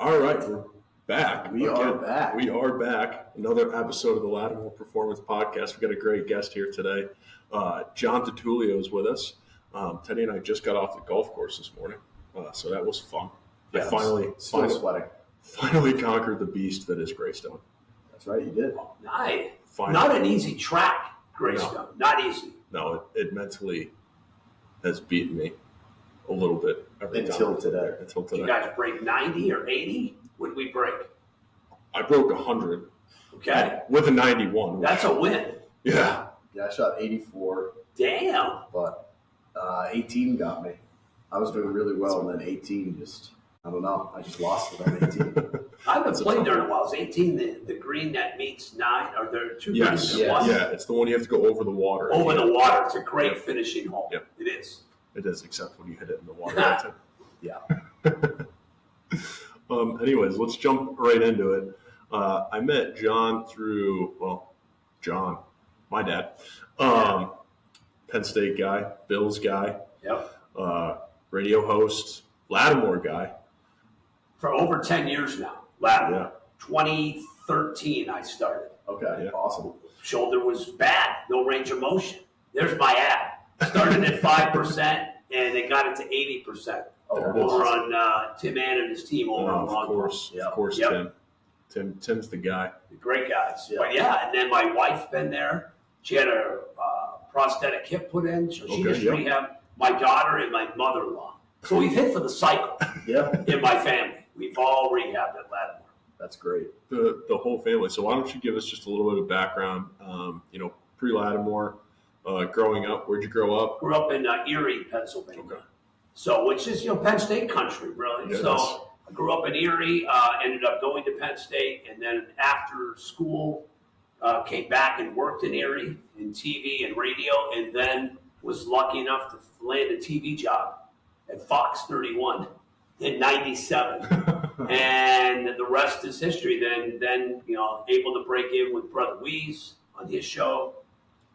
All right, we're back. We are back. Another episode of the Lattimore Performance Podcast. We've got a great guest here today. John DiTullio is with us. Teddy and I just got off the golf course this morning, so that was fun. Yeah, I finally conquered the beast that is Greystone. That's right, you did. Nice. Finally. Not an easy track, Greystone. No. Not easy. No, it mentally has beaten me a little bit until today. Did you guys break 90 or 80? What did we break? I broke 100. Okay. With a 91. That's a win. Yeah. Yeah, I shot 84. Damn. But 18 got me. I was doing really well, and then 18 just, I don't know. I just lost it on 18. I haven't played there in a while. Is 18 the green that meets 9? Are there two greens in one? Yeah, it's the one you have to go over the water. Over the water. It's a great finishing hole. Yep. It is. It is, except when you hit it in the water. Yeah. Anyways, let's jump right into it. I met John through, John, my dad, Penn State guy, Bills guy, radio host, Lattimore guy. For over 10 years now. Lattimore. Yeah. 2013 I started. Okay, yeah. Awesome. Shoulder was bad, no range of motion. There's my ad. Started at 5% and they got it to 80%. Over on Tim Ann and his team over on Long Of course, yep. Tim's the guy. The great guys. Yeah. But and then my wife been there. She had a prosthetic hip put in, so she just rehabbed. My daughter and my mother-in-law. So we've hit for the cycle in my family. We've all rehabbed at Lattimore. That's great. The whole family. So why don't you give us just a little bit of background, pre-Lattimore, growing up. Where'd you grow up? Grew up in Erie, Pennsylvania. Okay. So, which is, Penn State country, really. Yes. So I grew up in Erie, ended up going to Penn State, and then after school, came back and worked in Erie in TV and radio, and then was lucky enough to land a TV job at Fox 31 in 97. And the rest is history. Then able to break in with Brother Weeze on his show,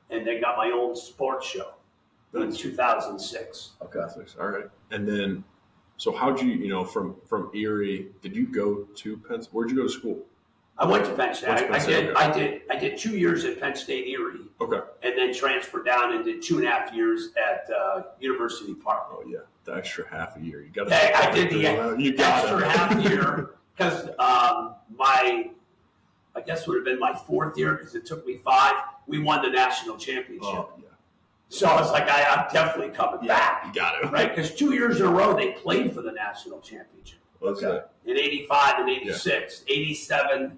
and then got my own sports show in 2006. Okay. All right. And then, so how'd you, from Erie, did you go to Penn State? Where'd you go to school? I went to Penn State. I did 2 years at Penn State Erie. Okay. And then transferred down and did 2.5 years at University Park. Oh yeah, the extra half a year. You got. I did the extra half year because I guess would have been my 4th year because it took me 5. We won the national championship. Oh yeah. So I was like, I'm definitely coming back. You got it. Right? Because 2 years in a row, they played for the national championship. Okay. In 85 and 86. 87,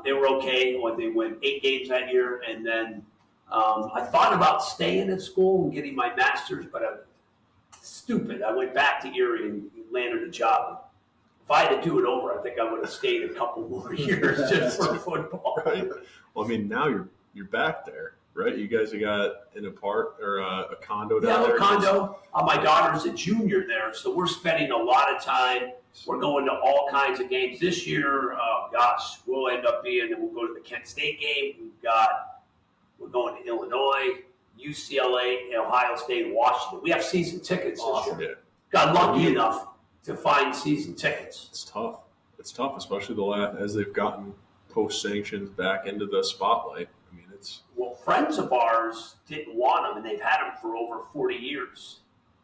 they were okay when they won 8 games that year. And then I thought about staying at school and getting my master's, but I'm stupid. I went back to Erie and landed a job. If I had to do it over, I think I would have stayed a couple more years just for football. Right. Well, I mean, now you're back there. Right, you guys have got an a condo down there. Yeah, a condo. My daughter's a junior there, so we're spending a lot of time. We're going to all kinds of games this year. We'll end up we'll go to the Kent State game. We're going to Illinois, UCLA, Ohio State, Washington. We have season tickets this year. Yeah. Got lucky enough to find season tickets. It's tough. Especially as they've gotten post-sanctions back into the spotlight. I mean, well, friends of ours didn't want them, and they've had them for over 40 years.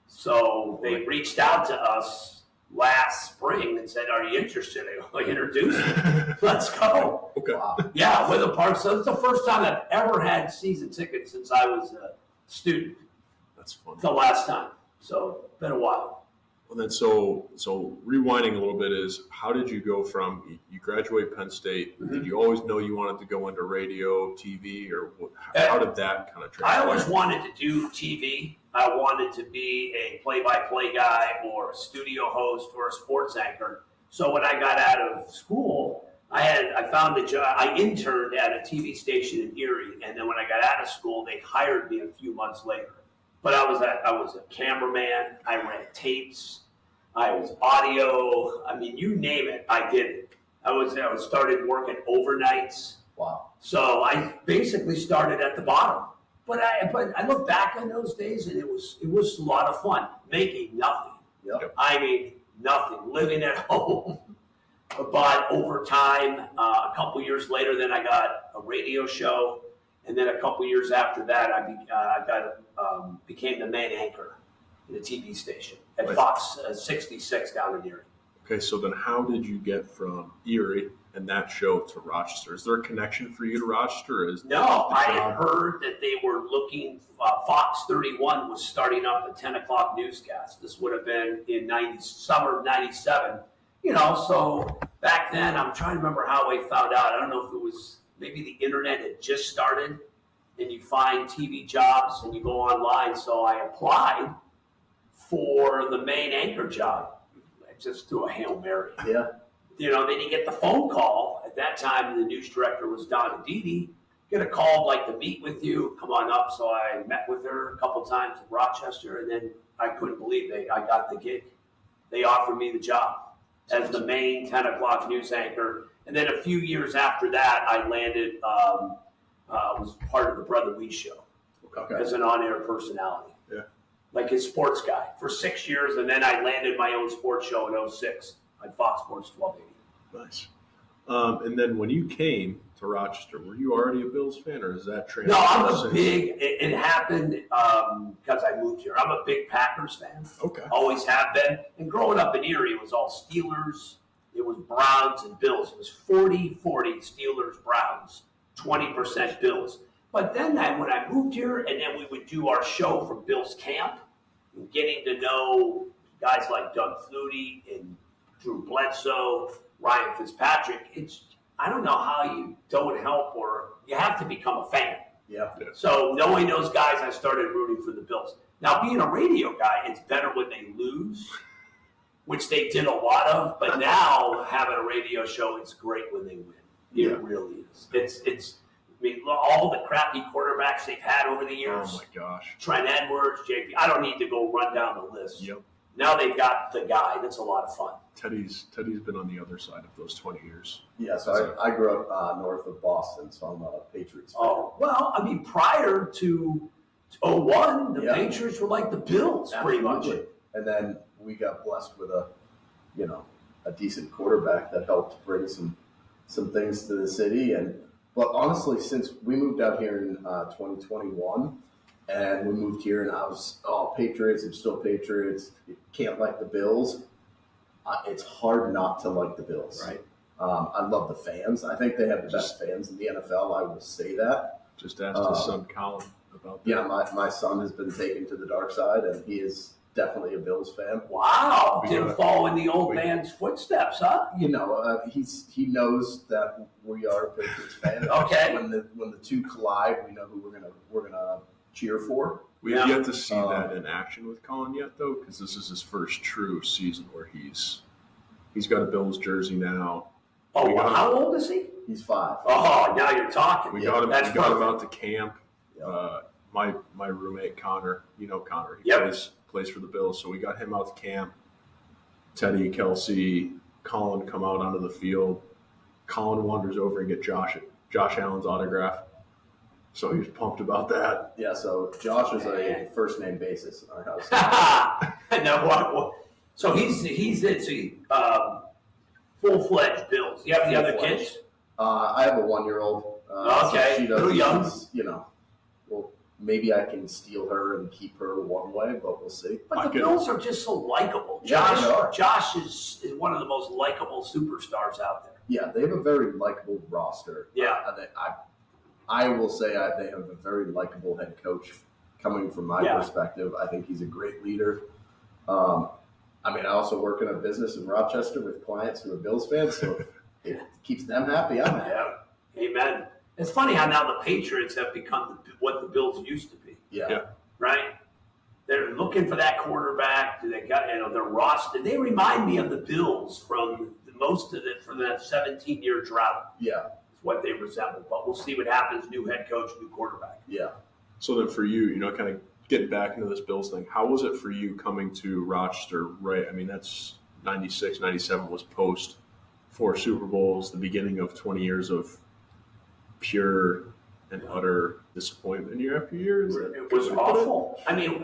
So they reached out to us last spring and said, "Are you interested?" I introduced them. Let's go. Okay. Wow. Yeah, with a park. So it's the first time I've ever had season tickets since I was a student. That's funny. It's the last time. So it's been a while. And then so rewinding a little bit is, how did you go from, you graduate Penn State, did you always know you wanted to go into radio, TV, or how did that kind of translate? I always wanted to do TV. I wanted to be a play-by-play guy or a studio host or a sports anchor. So when I got out of school, I found a job. I interned at a TV station in Erie, and then when I got out of school, they hired me a few months later. But I was a cameraman. I ran tapes. I was audio. I mean, you name it, I did it. I started working overnights. Wow. So I basically started at the bottom. But I look back on those days, and it was a lot of fun making nothing. Yep. I mean, nothing. Living at home, But over time, a couple years later, then I got a radio show, and then a couple years after that, I became the main anchor in a TV station at Fox 66 down in Erie. Okay, so then how did you get from Erie and that show to Rochester? Is there a connection for you to Rochester? No, I had heard that they were looking. Fox 31 was starting up a 10 o'clock newscast. This would have been in summer of '97. So back then, I'm trying to remember how I found out. I don't know if it was maybe the internet had just started, and you find TV jobs and you go online. So I applied for the main anchor job. Just threw a Hail Mary. Yeah. Then you get the phone call. At that time, the news director was Don DiTullio. Get a call, like to meet with you. Come on up. So I met with her a couple times in Rochester, and then I couldn't believe I got the gig. They offered me the job as the main 10 o'clock news anchor. And then a few years after that, I landed, was part of the Brother Lee show as an on-air personality. Yeah. Like his sports guy for 6 years, and then I landed my own sports show in '06 on Fox Sports 1280. Nice. And then when you came to Rochester, were you already a Bills fan, or is that training? No, I'm a big. It happened because I moved here. I'm a big Packers fan. Okay. Always have been. And growing up in Erie, it was all Steelers. It was Browns and Bills. It was 40-40 Steelers, Browns, 20% Bills. But then when I moved here, and then we would do our show from Bills camp, and getting to know guys like Doug Flutie and Drew Bledsoe, Ryan Fitzpatrick. I don't know how you don't help, or you have to become a fan. Yeah. So knowing those guys, I started rooting for the Bills. Now, being a radio guy, it's better when they lose, which they did a lot of. But now having a radio show, it's great when they win. It really is. It's. I mean, all the crappy quarterbacks they've had over the years. Oh, my gosh. Trent Edwards, JP. I don't need to go run down the list. Yep. Now they've got the guy. That's a lot of fun. Teddy's been on the other side of those 20 years. Yeah, so I grew up north of Boston, so I'm a Patriots fan. Oh, well, I mean, prior to '01, the Patriots were like the Bills, pretty much. And then we got blessed with a decent quarterback that helped bring some things to the city. But honestly, since we moved out here in 2021, and we moved here, and I was all Patriots. I'm still Patriots. You can't like the Bills. It's hard not to like the Bills. Right. I love the fans. I think they have the best fans in the NFL. I will say that. Just asked his son Colin about that. Yeah, my son has been taken to the dark side, and he is definitely a Bills fan. Wow, didn't follow in the old man's footsteps, huh? He knows that we are a Patriots fan. Okay. When the two collide, we know who we're gonna cheer for. We have yet to see that in action with Colin yet, though, because this is his first true season where he's got a Bills jersey now. Oh, how old is he? He's 5. Oh, now you're talking. We got him out to camp. Yep. My roommate Connor, Connor, he plays for the Bills, so we got him out to camp. Teddy, Kelsey, Colin come out onto the field. Colin wanders over and get Josh Allen's autograph. So he was pumped about that. Yeah, so Josh is a first name basis in our house. No, so he's full-fledged Bills. You have the other kids? I have a 1-year-old. Okay, so she does, too young. Well, maybe I can steal her and keep her one way, but we'll see. But the Bills are just so likable. Josh is one of the most likable superstars out there. Yeah, they have a very likable roster. Yeah. I will say they have a very likable head coach coming from my perspective. I think he's a great leader. I also work in a business in Rochester with clients who are Bills fans, so if it keeps them happy, I'm happy. Yeah, amen. It's funny how now the Patriots have become what the Bills used to be. Yeah. Right? They're looking for that quarterback. They got their roster. They remind me of the Bills from from that 17-year drought. Yeah. What they resemble, but we'll see what happens. New head coach, new quarterback. Yeah. So then for you, kind of getting back into this Bills thing, how was it for you coming to Rochester, right? I mean, that's 96, 97 was post 4 Super Bowls, the beginning of 20 years of pure and utter disappointment year after year? It was awful. I mean,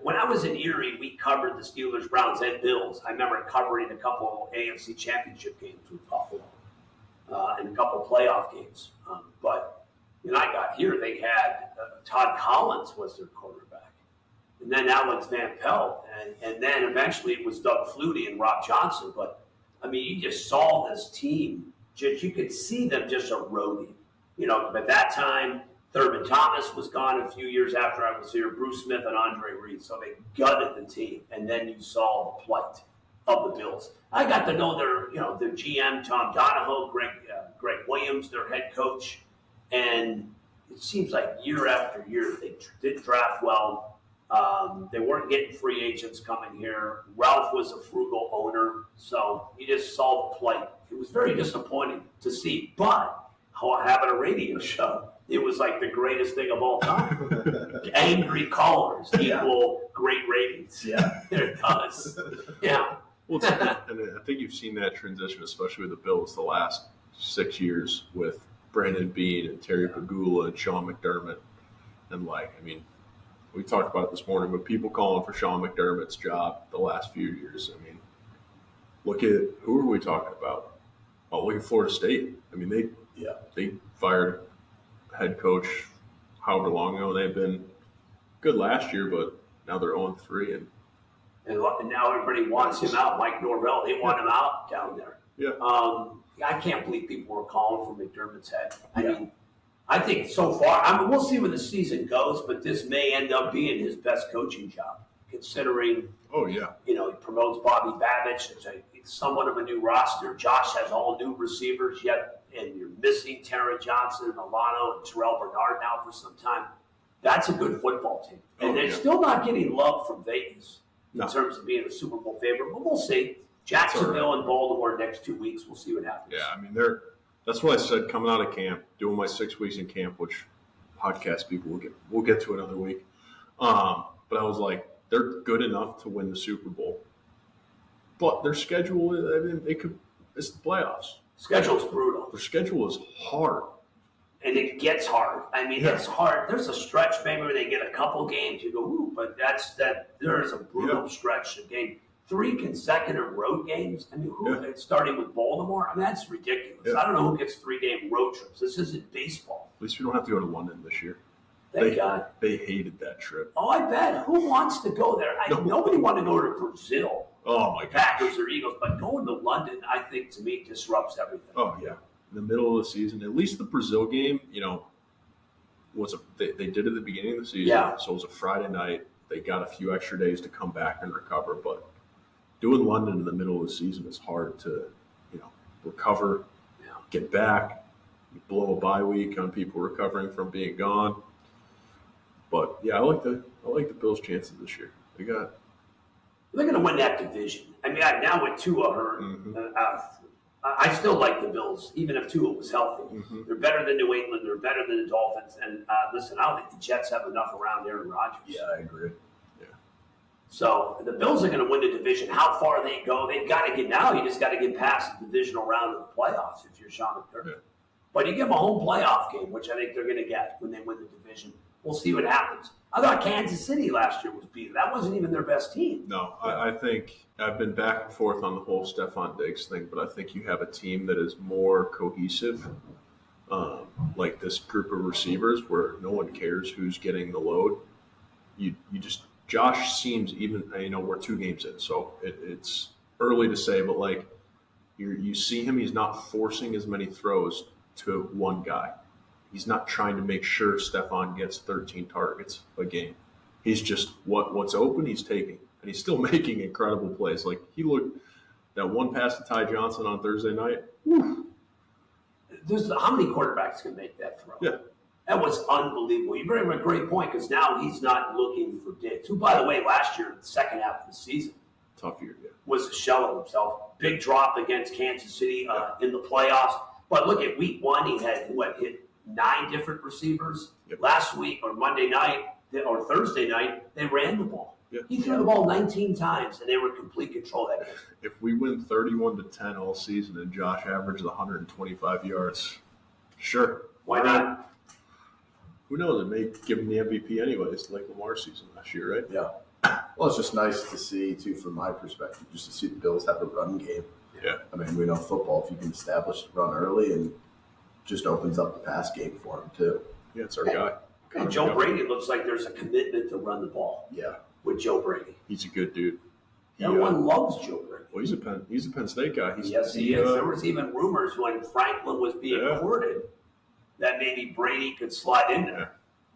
when I was in Erie, we covered the Steelers, Browns, and Bills. I remember covering a couple of AFC Championship games with Buffalo and a couple of playoff games. But when I got here, they had Todd Collins was their quarterback, and then Alex Van Pelt, and then eventually it was Doug Flutie and Rob Johnson. But I mean, you just saw this team. You could see them just eroding. You know, by that time, Thurman Thomas was gone a few years after I was here, Bruce Smith and Andre Reed. So they gutted the team. And then you saw the plight of the Bills. I got to know their GM, Tom Donahoe, Greg Williams, their head coach. And it seems like year after year, they did draft well. They weren't getting free agents coming here. Ralph was a frugal owner. So you just saw the plight. It was very disappointing to see. But having a radio show, it was like the greatest thing of all time. Angry callers equal great ratings. Yeah. There it does. Yeah. Well, and I think you've seen that transition, especially with the Bills, the last 6 years with Brandon Beane and Terry Pagula and Sean McDermott. And, we talked about it this morning, but people calling for Sean McDermott's job the last few years. I mean, look at who are we talking about? Oh, look at Florida State. I mean, they fired head coach however long ago. They've been good last year, but now they're 0-3. And now everybody wants him out. Mike Norvell, they want him out down there. Yeah. I can't believe people were calling for McDermott's head. I mean, I think so far, we'll see where the season goes, but this may end up being his best coaching job, considering, he promotes Bobby Babich. It's somewhat of a new roster. Josh has all new receivers yet, and you're missing Tara Johnson and Milano and Terrell Bernard now for some time. That's a good football team. And they're still not getting love from Vegas in terms of being a Super Bowl favorite, but we'll see. Jacksonville and Baltimore next 2 weeks. We'll see what happens. Yeah, I mean, that's what I said coming out of camp, doing my 6 weeks in camp, which podcast people we'll get to another week. But I was like, they're good enough to win the Super Bowl. But their schedule, it's the playoffs. Schedule's brutal. Their schedule is hard. And it gets hard. I mean, it's hard. There's a stretch maybe where they get a couple games. You go, ooh, but there's a brutal stretch of game. 3 consecutive road games. I mean, starting with Baltimore? I mean, that's ridiculous. Yeah. I don't know who gets 3-game road trips. This isn't baseball. At least we don't have to go to London this year. Thank God. They hated that trip. Oh, I bet. Who wants to go there? Nobody wanted to go to Brazil. Oh, my God. Packers or Eagles. But going to London, I think, to me, disrupts everything. Oh, yeah. In the middle of the season, at least the Brazil game, they did it at the beginning of the season. Yeah. So it was a Friday night. They got a few extra days to come back and recover. But doing London in the middle of the season is hard to, recover, get back, blow a bye week on people recovering from being gone. But yeah, I like the Bills' chances this year. They're going to win that division. I mean, now with Tua hurt, I still like the Bills, even if Tua was healthy. Mm-hmm. They're better than New England. They're better than the Dolphins. And listen, I don't think the Jets have enough around Aaron Rodgers. Yeah, I agree. Yeah. So the Bills are going to win the division. How far they go, they've got to get now. You just got to get past the divisional round of the playoffs if you're Sean McDermott. Yeah. But you give them a home playoff game, which I think they're going to get when they win the division. We'll see what happens. I thought Kansas City last year was beaten. That wasn't even their best team. No, I think I've been back and forth on the whole Stephon Diggs thing, but I think you have a team that is more cohesive, like this group of receivers where no one cares who's getting the load. Josh seems even, we're 2 games in, so it's early to say, but you see him, he's not forcing as many throws to one guy. He's not trying to make sure Stephon gets 13 targets a game. He's just what's open, he's taking. And he's still making incredible plays. Like he looked that one pass to Ty Johnson on Thursday night. Whew. How many quarterbacks can make that throw? Yeah. That was unbelievable. You bring him a great point because now he's not looking for Diggs, who, by the way, last year, the second half of the season, tough year, was a shell of himself. Big drop against Kansas City in the playoffs. But look at week 1, he had hit 9 different receivers. Yep. Last week or Monday night or Thursday night, they ran the ball. Yep. He threw the ball 19 times, and they were in complete control of that game. If we win 31-10 all season and Josh averages 125 yards, sure. Why not? who knows? It may give him the MVP anyways, like Lamar's season last year, right? Yeah. Well, it's just nice to see, too, from my perspective, just to see the Bills have a run game. Yeah. I mean, we know football, if you can establish the run early, and just opens up the pass game for him, too. Yeah, it's our guy. And Joe Brady looks like there's a commitment to run the ball. Yeah. With Joe Brady. He's a good dude. Everyone loves Joe Brady. Well, he's a Penn State guy. Yes, he is. There was even rumors when Franklin was being courted that maybe Brady could slide in there.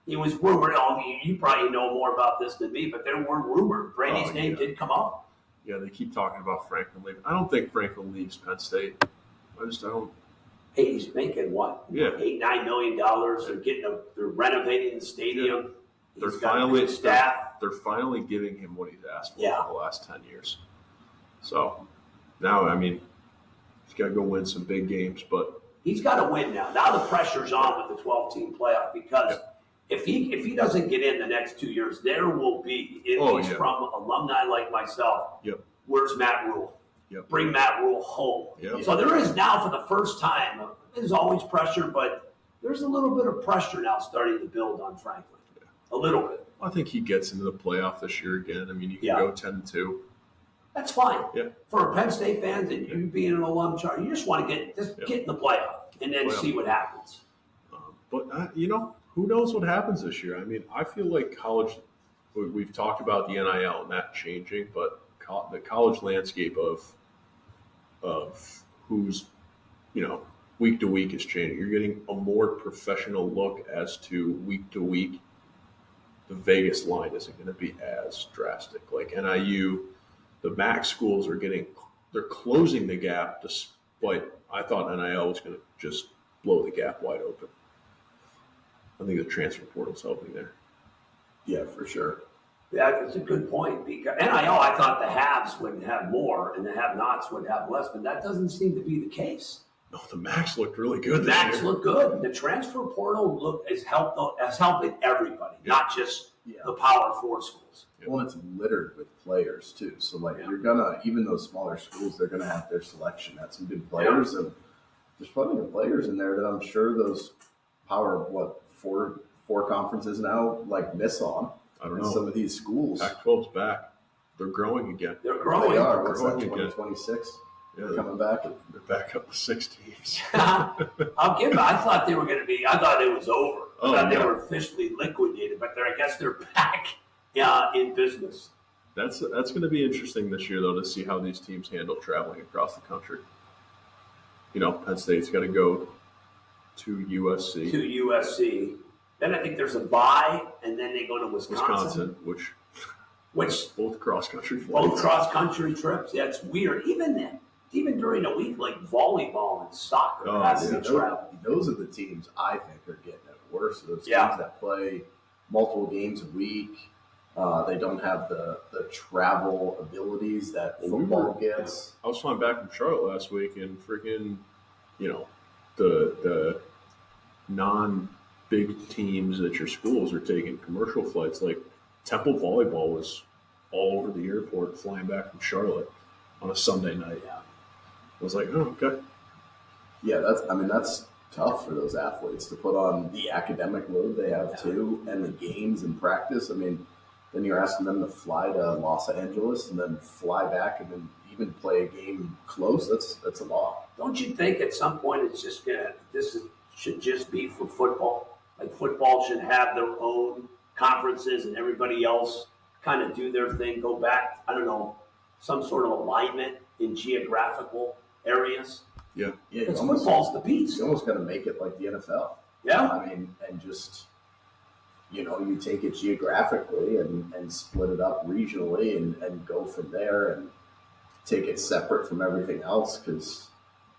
He was rumored. You probably know more about this than me, but there were rumors. Brady's name did come up. Yeah, they keep talking about Franklin leaving. I don't think Franklin leaves Penn State. I don't. Hey, he's making what? Yeah. $8-9 million. They're renovating the stadium. They're finally giving him what he's asked for the last 10 years. So now, I mean, he's got to go win some big games, but he's got to win now. Now the pressure's on with the 12-team playoff because if he doesn't get in the next 2 years, there will be, if he's from alumni like myself, where's Matt Rule? Bring Matt Rule home. So there is now, for the first time, there's always pressure, but there's a little bit of pressure now starting to build on Franklin. A little bit. I think he gets into the playoff this year again. I mean, you can go 10-2. That's fine. For Penn State fans and you being an alum, Charlie, you just want to get in the playoff and then see what happens. But, who knows what happens this year? I mean, I feel like college, we've talked about the NIL and that changing, but the college landscape of who's, week to week is changing. You're getting a more professional look as to week to week. The Vegas line isn't going to be as drastic. Like NIU, the MAC schools they're closing the gap despite I thought NIL was going to just blow the gap wide open. I think the transfer portal's helping there. Yeah, for sure. Yeah, that's a good point. Because NIL, I thought the haves would have more and the have-nots would have less, but that doesn't seem to be the case. No, the Macs looked really good. The Macs look good. The transfer portal has helping everybody, not just the Power 4 schools. Well, it's littered with players too. So you're gonna, even those smaller schools, they're gonna have their selection at some good players, and there's plenty of players in there that I'm sure those Power four conferences now miss on. I don't know. Some of these schools. Pac-12's back. They're growing again. They're growing. They are. What's that? 2026. Yeah, they're coming back. They're back up to 6 teams. I'll give it. I thought they were going to be. I thought it was over. Oh, I thought they were officially liquidated, but I guess they're back in business. That's going to be interesting this year, though, to see how these teams handle traveling across the country. Penn State's got to go to USC. Then I think there's a bye, and then they go to Wisconsin. Which both cross-country flights. Both cross-country trips. Yeah, it's weird. Even during a week like volleyball and soccer, travel. Those are the teams I think are getting it worse. Those teams that play multiple games a week. They don't have the travel abilities that football gets. I was flying back from Charlotte last week, and freaking, the non-big teams at your schools are taking commercial flights. Like Temple volleyball was all over the airport flying back from Charlotte on a Sunday night. Yeah. I was like, oh, okay. Yeah, that's tough for those athletes to put on the academic load they have too, and the games and practice. I mean, then you're asking them to fly to Los Angeles and then fly back and then even play a game close. That's a lot. Don't you think at some point it's just should just be for football? Like football should have their own conferences and everybody else kind of do their thing, go back, I don't know, some sort of alignment in geographical areas. Yeah. Because football's the beast. You almost got to make it like the NFL. Yeah. I mean, and just, you take it geographically and split it up regionally and go from there and take it separate from everything else, because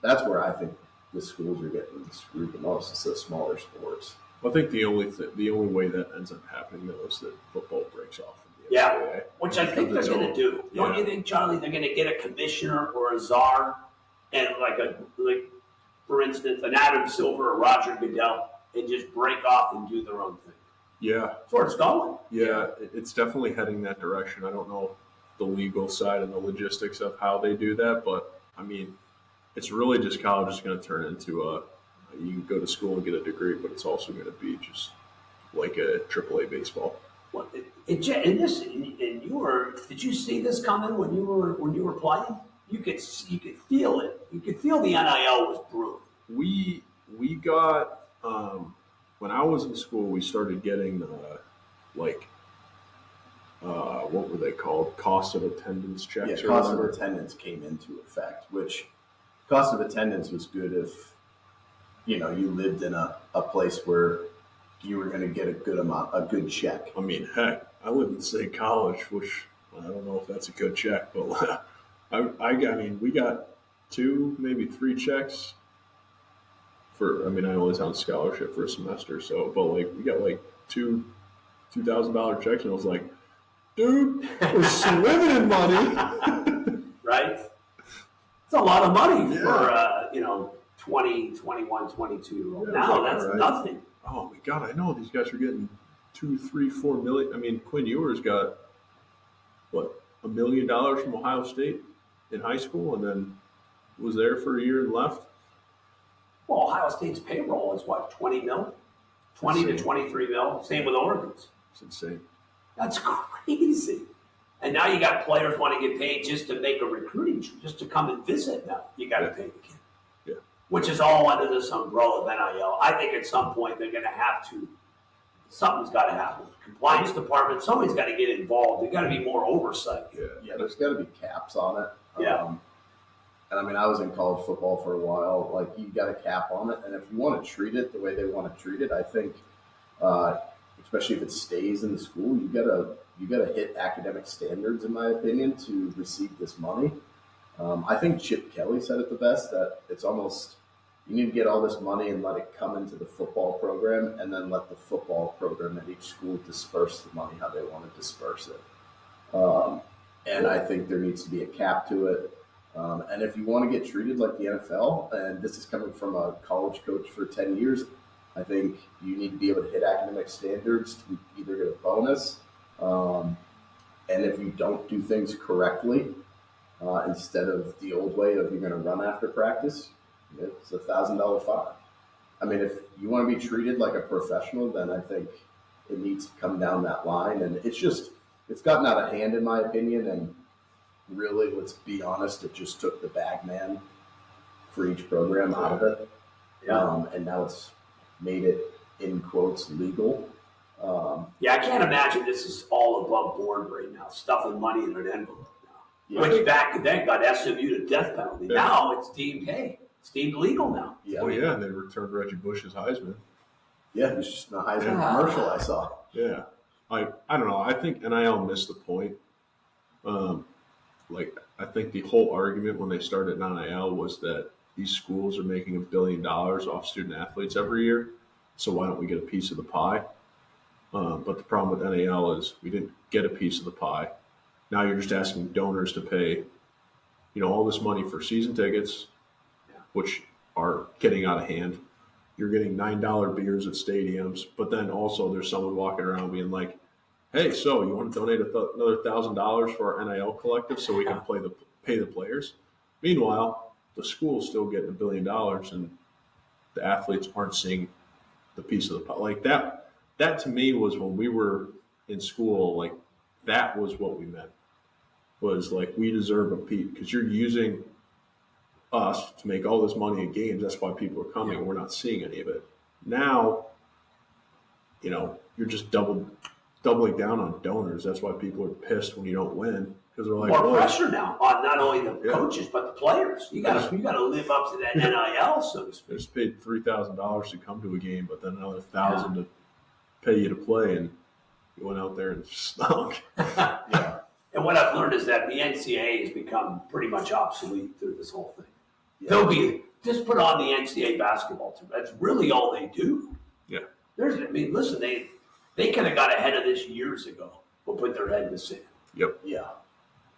that's where I think the schools are getting screwed the most. It's the smaller sports. I think the only way that ends up happening, though, is that football breaks off from the NCAA. Which I think they're going to do. Don't you think, Charlie, they're going to get a commissioner or a czar and like for instance, an Adam Silver or Roger Goodell, and just break off and do their own thing? Yeah. That's where it's going. Yeah, it's definitely heading that direction. I don't know the legal side and the logistics of how they do that, but I mean, it's really just college is going to turn into you can go to school and get a degree, but it's also going to be just like a AAA baseball. Well, did you see this coming when you were playing? You could feel it. You could feel the NIL was brewing. We got when I was in school, we started getting what were they called? Cost of attendance checks. Yeah, cost of attendance came into effect, which cost of attendance was good if you lived in a place where you were going to get a good check. I mean, heck, I lived in State College, which I don't know if that's a good check, but we got 2, maybe 3 checks for. I mean, I was on scholarship for a semester, but we got $2,000 checks, and I was like, dude, we're swimming in money, right? It's a lot of money for 20, 21, 22-year-old. Now that's nothing. Oh my God, I know these guys are getting 2, 3, 4 million. I mean, Quinn Ewers got $1 million from Ohio State in high school, and then was there for a year and left. Well, Ohio State's payroll is what, 20 mil, 20 to 23 mil. Same with Oregon's. It's insane. That's crazy. And now you got players want to get paid just to make a recruiting trip, just to come and visit. Now you got to pay the kid. Yeah. Which is all under this umbrella of NIL. I think at some point they're going to have to. Something's got to happen. Compliance department, somebody's got to get involved. There's got to be more oversight. Yeah, there's got to be caps on it. Yeah. And I mean, I was in college football for a while. Like, you got a cap on it, and if you want to treat it the way they want to treat it, I think, especially if it stays in the school, you gotta hit academic standards, in my opinion, to receive this money. I think Chip Kelly said it the best, that it's almost you need to get all this money and let it come into the football program, and then let the football program at each school disperse the money how they want to disperse it. And I think there needs to be a cap to it. And if you want to get treated like the NFL, and this is coming from a college coach for 10 years, I think you need to be able to hit academic standards to either get a bonus. And if you don't do things correctly, instead of the old way of you're going to run after practice, it's $1,000 fine. I mean, if you want to be treated like a professional, then I think it needs to come down that line. And it's gotten out of hand, in my opinion. And really, let's be honest, it just took the bag man for each program out of it. Yeah. And now it's made it, in quotes, legal. I can't imagine this is all above board right now, stuffing money in an envelope now. Yeah. Which back then got SMU to death penalty. Yeah. Now it's deemed legal now. Yeah. Oh, yeah, and they returned Reggie Bush's Heisman. Yeah, it was just a Heisman commercial I saw. Yeah. I don't know. I think NIL missed the point. I think the whole argument when they started NIL was that these schools are making $1 billion off student athletes every year, so why don't we get a piece of the pie? But the problem with NIL is we didn't get a piece of the pie. Now you're just asking donors to pay, all this money for season tickets, which are getting out of hand. You're getting $9 beers at stadiums, but then also there's someone walking around being like, hey, so you want to donate another $1,000 for our NIL collective so we can pay the players? Meanwhile, the school's still getting $1 billion, and the athletes aren't seeing the piece of the pie. Like that to me was when we were in school. Like that was what we meant. Was like we deserve a piece because you're using us to make all this money in games. That's why people are coming. Yeah. We're not seeing any of it now. You're just doubling down on donors. That's why people are pissed when you don't win, because they're like more pressure now on not only the coaches but the players. You got to live up to that NIL. So to speak. They just paid $3,000 to come to a game, but then another $1,000 to pay you to play, and you went out there and stunk. Yeah. And what I've learned is that the NCAA has become pretty much obsolete through this whole thing. Yeah. They'll be just put on the NCAA basketball team. That's really all they do. Yeah. Listen, they could have got ahead of this years ago, but put their head in the sand. Yep. Yeah.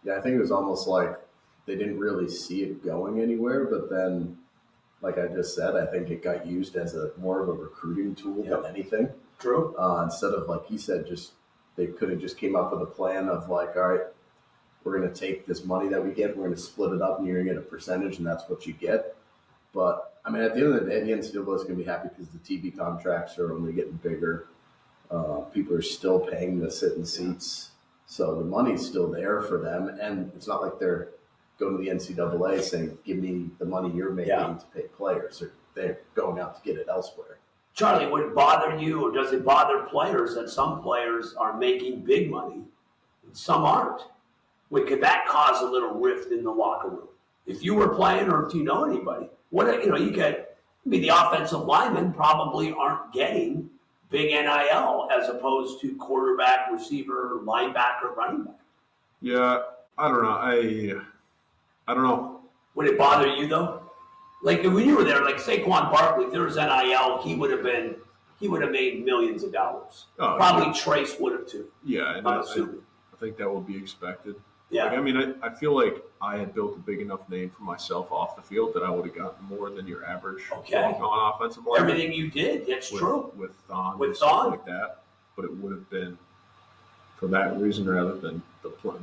Yeah, I think it was almost like they didn't really see it going anywhere, but then, like I just said, I think it got used as more of a recruiting tool than anything. True. Instead of, like he said, they could have just came up with a plan of like, all right, we're going to take this money that we get, we're going to split it up, and you're going to get a percentage, and that's what you get. But, I mean, at the end of the day, the NCAA is going to be happy because the TV contracts are only getting bigger. People are still paying to sit in seats. So the money's still there for them. And it's not like they're going to the NCAA saying, give me the money you're making to pay players. They're going out to get it elsewhere. Charlie, would it bother you, or does it bother players that some players are making big money and some aren't? Could that cause a little rift in the locker room? If you were playing, or if you know anybody, the offensive linemen probably aren't getting big NIL as opposed to quarterback, receiver, linebacker, running back. Yeah, I don't know. I don't know. Would it bother you though? Like when you were there, like Saquon Barkley, if there was NIL, he would have made millions of dollars. Probably Trace would have too. Yeah, and I think that would be expected. Yeah. I feel like I had built a big enough name for myself off the field that I would have gotten more than your average non-offensive line. Everything you did, that's true. With Thon and stuff like that. But it would have been for that reason rather than the play.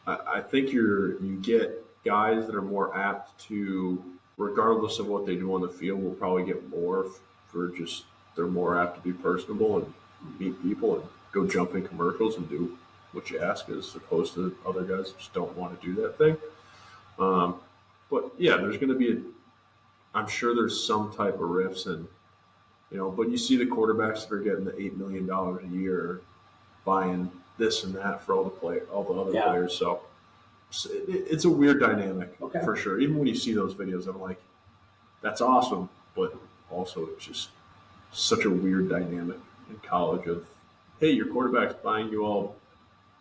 I think you get guys that are more apt to, regardless of what they do on the field, will probably get more for just they're more apt to be personable and meet people and go jump in commercials and do what you ask, as opposed to other guys that just don't want to do that thing. But yeah, there's going to be I'm sure there's some type of rifts, and but you see the quarterbacks that are getting the $8 million a year buying this and that for all the other players. So it's a weird dynamic for sure. Even when you see those videos, I'm like, that's awesome, but also it's just such a weird dynamic in college of, hey, your quarterback's buying you all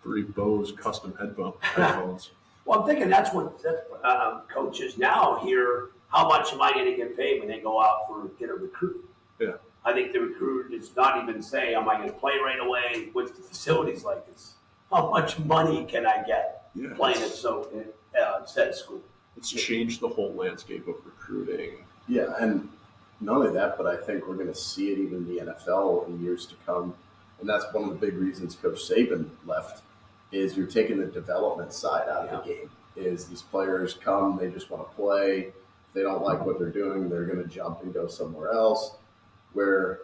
3 Bose custom headphones. Well, I'm thinking that's what coaches now hear. How much am I going to get paid when they go out get a recruit? Yeah. I think the recruit is not even saying, am I going to play right away? What's the facilities like? It's how much money can I get playing at said school? It's changed the whole landscape of recruiting. Yeah, and not only that, but I think we're going to see it even in the NFL in years to come. And that's one of the big reasons Coach Saban left, is you're taking the development side out of the game. Is these players come, they just want to play. If they don't like what they're doing, they're going to jump and go somewhere else. Where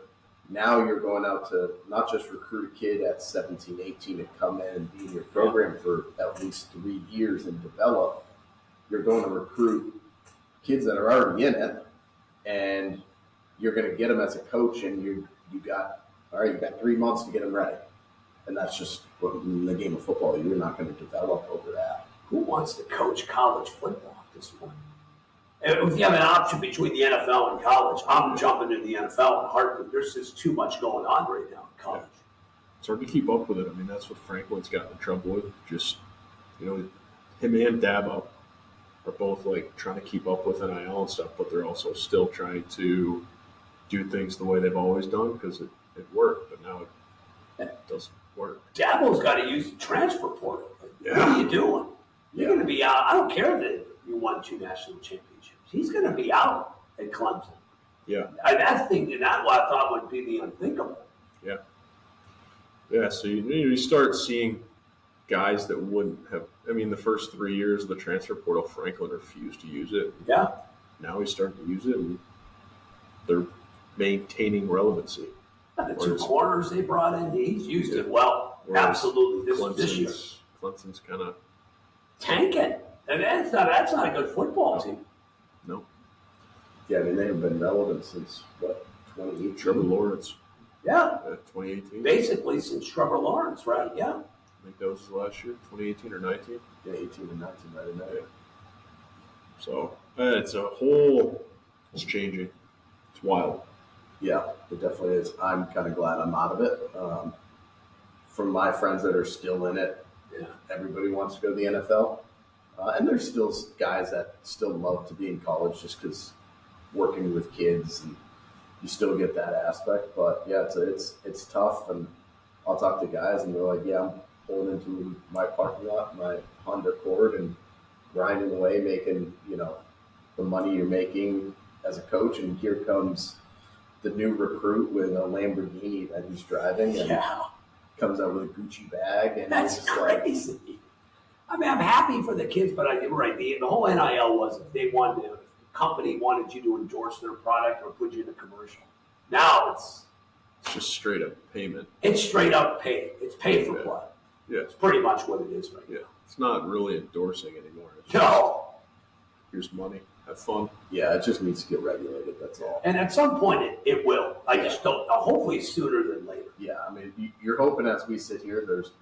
now you're going out to not just recruit a kid at 17, 18 to come in and be in your program for at least 3 years and develop. You're going to recruit kids that are already in it, and you're going to get them as a coach, and you've got 3 months to get them ready. And that's just in the game of football, you're not going to develop over that. Who wants to coach college football at this point? If you have an option between the NFL and college, I'm jumping to the NFL in heartbeat. There's just too much going on right now in college. It's hard to keep up with it. That's what Franklin's gotten in trouble with. Just, him and Dabo are both like trying to keep up with NIL and stuff, but they're also still trying to do things the way they've always done because it worked, but now it doesn't work. Dabo's got to use the transfer portal. What are you doing? You're going to be out. I don't care that you won 2 national championships. He's going to be out at Clemson. Yeah. That's what I thought would be the unthinkable. Yeah. Yeah, so you start seeing guys that wouldn't have – the first 3 years of the transfer portal, Franklin refused to use it. Yeah. Now he's starting to use it, and they're maintaining relevancy. The 2 corners they brought in, he's used it well. Absolutely. This year. Clemson's kind of tanking. That's not a good football team. No. Yeah, they haven't been relevant since, 2018? Trevor Lawrence. Yeah. 2018. Basically since Trevor Lawrence, right? Yeah. I think that was his last year, 2018 or 19. Yeah, 18 and 19, right in there. Yeah. So, it's changing. It's wild. Yeah, it definitely is. I'm kind of glad I'm out of it. From my friends that are still in it, everybody wants to go to the NFL. And there's still guys that still love to be in college just because working with kids, and you still get that aspect. But yeah, it's tough. And I'll talk to guys and they're like, I'm pulling into my parking lot, my Honda Accord, and grinding away, making, the money you're making as a coach. And here comes the new recruit with a Lamborghini that he's driving and comes out with a Gucci bag. And that's crazy. I'm happy for the kids, but the whole NIL was if they wanted, if the company wanted you to endorse their product or put you in a commercial. Now it's It's just straight up payment. It's straight up pay. It's pay for blood. Yeah. It's pretty much what it is right now. Yeah. It's not really endorsing anymore. It's No. Here's money. Have fun. Yeah, it just needs to get regulated. That's all. And at some point, it will. I just don't. Hopefully, sooner than later. Yeah, I mean, you're hoping as we sit here, there's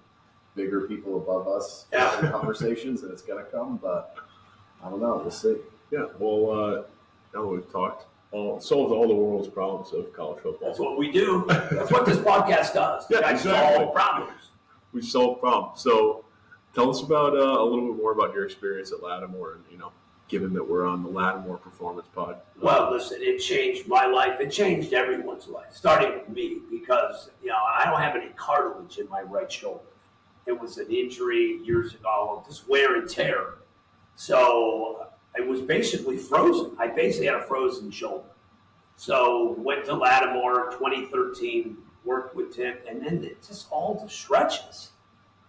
bigger people above us Yeah. having conversations, and it's going to come. But I don't know. We'll see. Yeah. Well, now we've solved all the world's problems of college football. That's what we do. That's what this podcast does. Yeah, You guys exactly. solve problems. We solve problems. So, tell us about a little bit more about your experience at Lattimore, and given that we're on the Lattimore Performance Pod. Well, listen, it changed my life. It changed everyone's life, starting with me, because I don't have any cartilage in my right shoulder. It was an injury years ago, just wear and tear. So it was basically frozen. I basically had a frozen shoulder. So went to Lattimore 2013, worked with Tim, and then just all the stretches.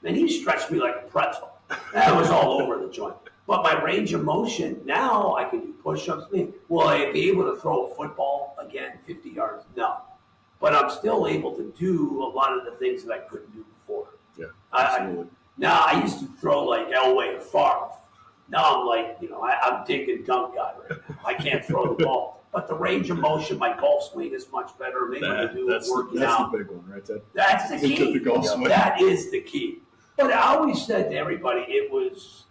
Man, he stretched me like a pretzel. That was all over the joint. But my range of motion, now I can do push-ups. Will I be able to throw a football again 50 yards? No. But I'm still able to do a lot of the things that I couldn't do before. Yeah, absolutely. Now, I used to throw like Elway or Favre. Now I'm like, I'm dig and dunk guy right now. I can't throw the ball. But the range of motion, my golf swing is much better. Maybe I do working out. That's the big one, right, Ted? That's the key. The golf swing. That is the key. But I always said to everybody, it was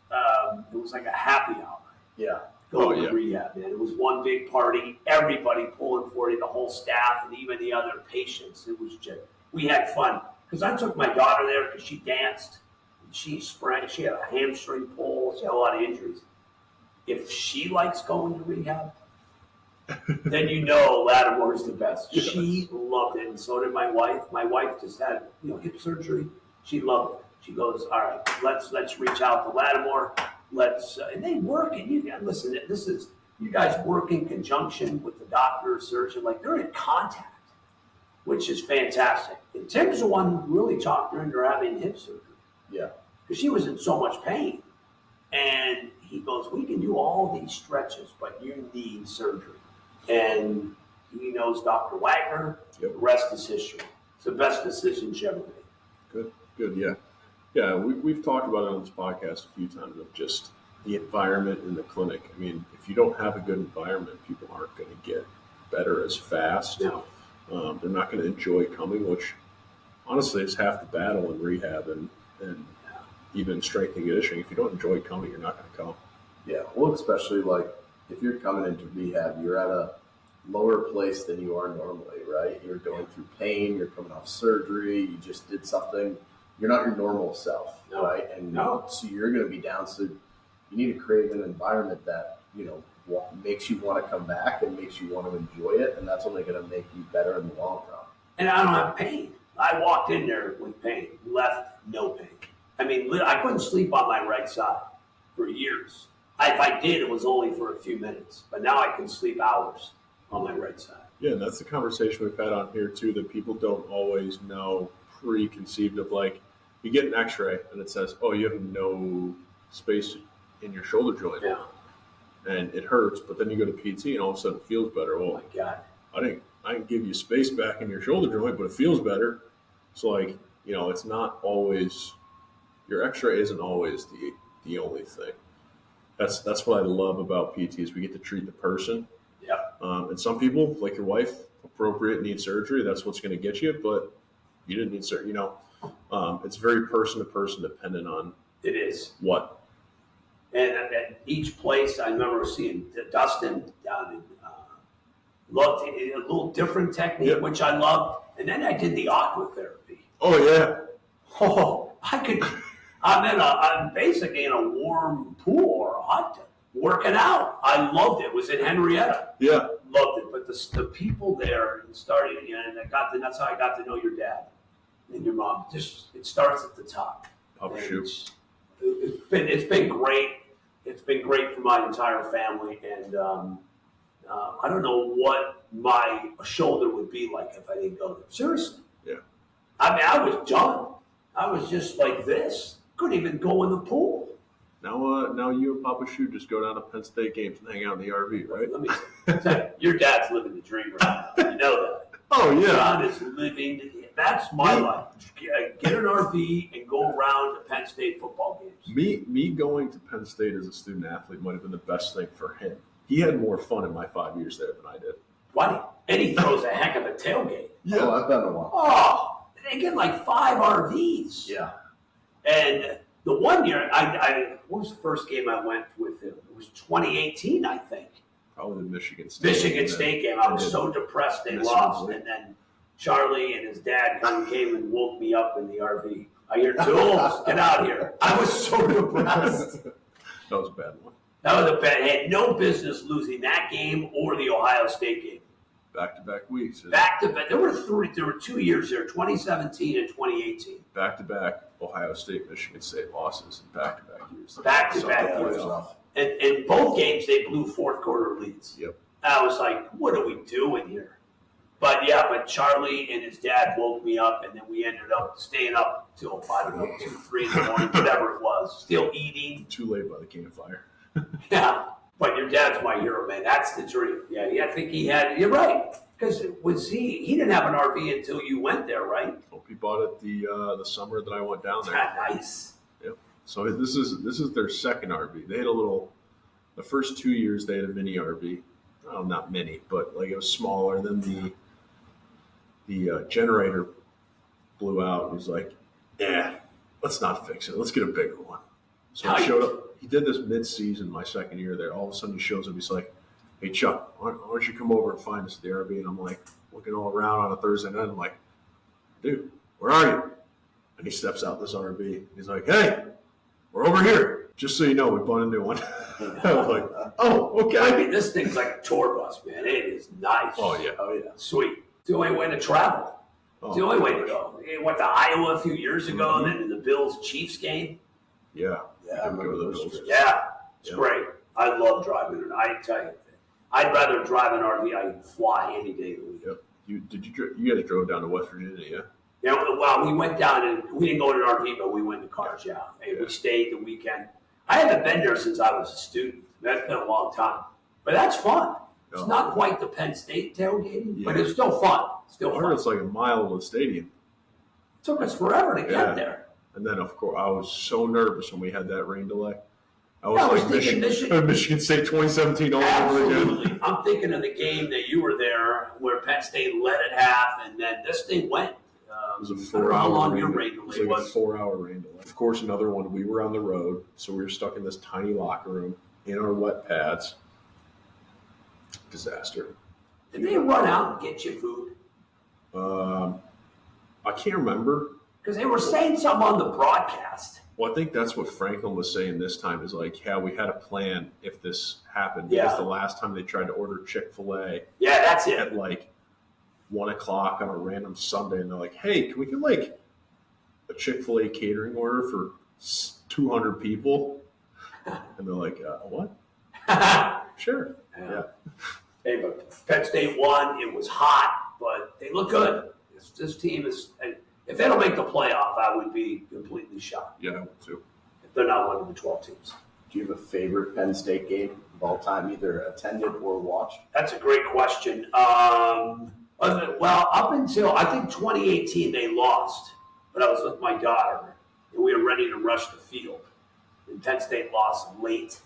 like a happy hour. Yeah. Going to rehab, man. It was one big party. Everybody pulling for you, the whole staff, and even the other patients. It was just, we had fun. Because I took my daughter there because she danced. And she sprang. She had a hamstring pull. She had a lot of injuries. If she likes going to rehab, then Lattimore's the best. Yes. She loved it, and so did my wife. My wife just had hip surgery. She loved it. She goes, all right, let's reach out to Lattimore. And they work, and listen. This is you guys work in conjunction with the doctor or surgeon, like they're in contact, which is fantastic. And Tim's the one who really talked her into having hip surgery. Yeah. Because she was in so much pain, and he goes, we can do all these stretches, but you need surgery. And he knows Dr. Wagner. Yep. The rest is history. It's the best decision she ever made. Good, yeah. Yeah, we've talked about it on this podcast a few times of just the environment in the clinic. I mean, if you don't have a good environment, people aren't going to get better as fast. No. They're not going to enjoy coming, which honestly is half the battle in rehab and even strength and conditioning. If you don't enjoy coming, you're not going to come. Yeah, well, especially like if you're coming into rehab, you're at a lower place than you are normally, right? You're going through pain, you're coming off surgery, you just did something. You're not your normal self, right? And so you're going to be down. So you need to create an environment that, makes you want to come back and makes you want to enjoy it. And that's only going to make you better in the long run. And I don't have pain. I walked in there with pain, left no pain. I mean, I couldn't sleep on my right side for years. If I did, it was only for a few minutes. But now I can sleep hours on my right side. Yeah, and that's the conversation we've had on here, too, that people don't always know preconceived of, like, you get an x-ray and it says, oh, you have no space in your shoulder joint. Yeah. And it hurts, but then you go to PT and all of a sudden it feels better. Well, Oh, my God. I didn't give you space back in your shoulder joint, but it feels better. So, like, it's not always, your x-ray isn't always the only thing. That's what I love about PT is we get to treat the person. Yeah. And some people, like your wife, appropriate, need surgery. That's what's going to get you, but you didn't need surgery. It's very person to person dependent on It is. what. And at each place, I remember seeing Dustin down in, loved a little different technique, Yep. which I loved. And then I did the aqua therapy. Oh, yeah. Oh, I'm basically in a warm pool or a hot tub working out. I loved it. It was in Henrietta. Yeah. Loved it. But the people there started, and that's how I got to know your dad and your mom. It starts at the top. Papa And Shoe. It's been great. It's been great for my entire family, and I don't know what my shoulder would be like if I didn't go there. Seriously. Yeah. I mean, I was done. I was just like this. Couldn't even go in the pool. Now you and Papa Shoe just go down to Penn State games and hang out in the RV, right? Let me tell you, your dad's living the dream right now. You know that. Oh, yeah. John is living. That's my life. Get an RV and go around to Penn State football games. Me going to Penn State as a student athlete might have been the best thing for him. He had more fun in my 5 years there than I did. What? And he throws a heck of a tailgate. Yeah, I've been to one. Oh, they get like 5 RVs. Yeah. And the one year, what was the first game I went with him? It was 2018, I think. Probably the Michigan State game. I was so depressed they lost. And then Charlie and his dad came and woke me up in the RV. I hear tools. Get out here. I was so depressed. That was a bad one. That was a bad. Had no business losing that game or the Ohio State game. Back-to-back weeks. Back-to-back. There were 2 years there, 2017 and 2018. Back-to-back Ohio State, Michigan State losses in back-to-back years. Back-to-back years. And both games, they blew fourth-quarter leads. Yep. I was like, what are we doing here? But Charlie and his dad woke me up, and then we ended up staying up till, 2, 3 in the morning, whatever it was. Still eating. Too late by the campfire. Yeah. But your dad's my hero, man. That's the dream. Yeah, I think he had. You're right. Because he didn't have an RV until you went there, right? Well, he bought it the summer that I went down there. Nice. Yep. So this is their second RV. They had the first 2 years they had a mini RV. Oh, not mini, but like it was smaller. And then the generator blew out. And he's like, let's not fix it. Let's get a bigger one. So he showed up. He did this mid-season, my second year there. All of a sudden he shows up. He's like, hey, Chuck, why don't you come over and find us at the RV? And I'm like, looking all around on a Thursday night. I'm like, dude, where are you? And he steps out this RV. He's like, hey, we're over here. Just so you know, we bought a new one. I was like, oh, okay. I mean, this thing's like a tour bus, man. It is nice. Oh, yeah. Sweet. It's the only way to travel. It's the only way to go. We went to Iowa a few years ago, and then the Bills-Chiefs game. Yeah. Yeah, I remember those trips. Yeah, it's great. I love driving it. I tell you, I'd rather drive an RV. I'd fly any day of the week. Yep. You guys drove down to West Virginia, yeah? Yeah, well, we went down and we didn't go in an RV, but we went in cars, yeah. And we stayed the weekend. I haven't been there since I was a student. That's been a long time. But that's fun. It's not quite the Penn State tailgating, but it's still fun. It's like a mile of the stadium. It took us forever to get there. And then, of course, I was so nervous when we had that rain delay. I was like thinking Michigan State 2017 all over again. Absolutely. I'm thinking of the game that you were there where Penn State led at half, and then this thing went. It was a 4 hour how long your rain delay was. It was a 4 hour rain delay. Of course, another one, we were on the road, so we were stuck in this tiny locker room in our wet pads. Disaster. Did they run out and get you food? I can't remember. Because they were saying something on the broadcast. Well, I think that's what Franklin was saying this time is like, yeah, we had a plan if this happened. Because the last time they tried to order Chick-fil-A. Yeah, that's it. At like 1 o'clock on a random Sunday. And they're like, hey, can we get like a Chick-fil-A catering order for 200 people? And they're like, what? Sure. Yeah. Hey, but Penn State won. It was hot, but they look good. This team is... If they don't make the playoff, I would be completely shocked. Yeah, I would too. If they're not one of the 12 teams. Do you have a favorite Penn State game of all time, either attended or watched? That's a great question. Well, up until, I think 2018, they lost. But I was with my daughter, and we were ready to rush the field. And Penn State lost late.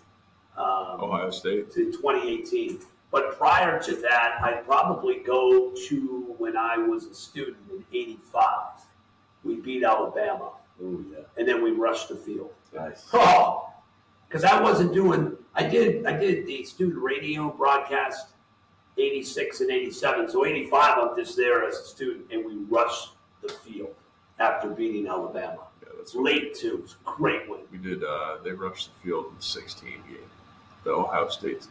Ohio State? In 2018. But prior to that, I'd probably go to when I was a student in 85. We beat Alabama. Ooh, yeah. And then we rushed the field. Nice. Oh, because I wasn't doing, I did the student radio broadcast 86 and 87. So 85, I'm just there as a student, and we rushed the field after beating Alabama. Yeah, that's late too. It was a great win. We did, they rushed the field in the 16 game. The Ohio State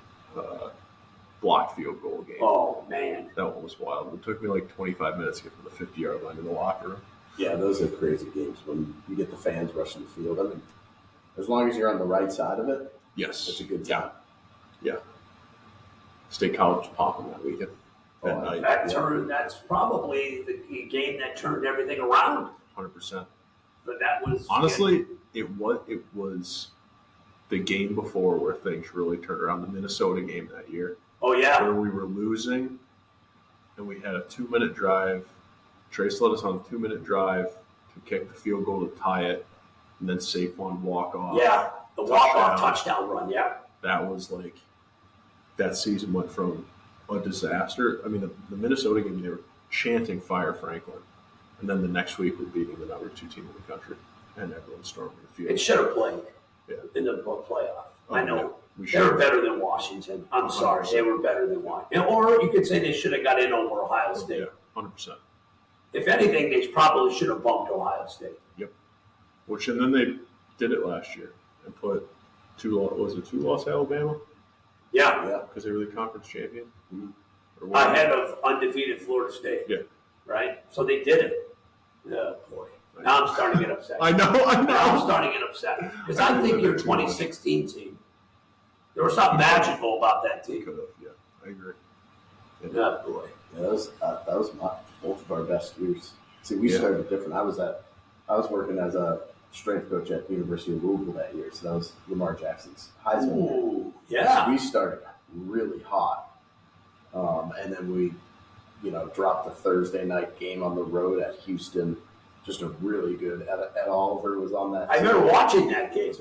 blocked field goal game. Oh, man. That one was wild. It took me like 25 minutes to get from the 50-yard line to the locker room. Yeah, those are crazy games when you get the fans rushing the field. I mean, as long as you're on the right side of it, yes, it's a good time. Yeah. State College was popping that weekend. That's probably the game that turned everything around. 100%. But that was honestly, it was the game before where things really turned around. The Minnesota game that year. Oh yeah, where we were losing, and we had a 2-minute drive. Trace led us on a 2-minute drive to kick the field goal to tie it, and then Saquon walk off. Yeah, the walk-off touchdown run, yeah. That was like, that season went from a disaster. I mean, the Minnesota game, they were chanting Fire Franklin, and then the next week we're beating the number 2 team in the country, and everyone storming the field. It should have played in the playoff. I know. They were better than Washington. I'm 100%. Sorry. They were better than Washington. Or you could say they should have got in over Ohio State. Yeah, 100%. If anything, they probably should have bumped Ohio State. Yep. And then they did it last year and put 2 loss Alabama? Yeah. Because they were the conference champion? Mm-hmm. Ahead of undefeated Florida State. Yeah. Right? So they did it. Oh, boy. Now I'm starting to get upset. I know. Now I'm staring to get upset. Because I think your 2016 team, there was something magical about that team. Could have, yeah. I agree. Oh, boy. Yeah, that was both of our best years. See, we started different. I was working as a strength coach at the University of Louisville that year, so that was Lamar Jackson's Heisman. Ooh, yeah. So we started really hot, and then we, dropped the Thursday night game on the road at Houston. Just a really good. Ed Oliver was on that. I remember watching that game.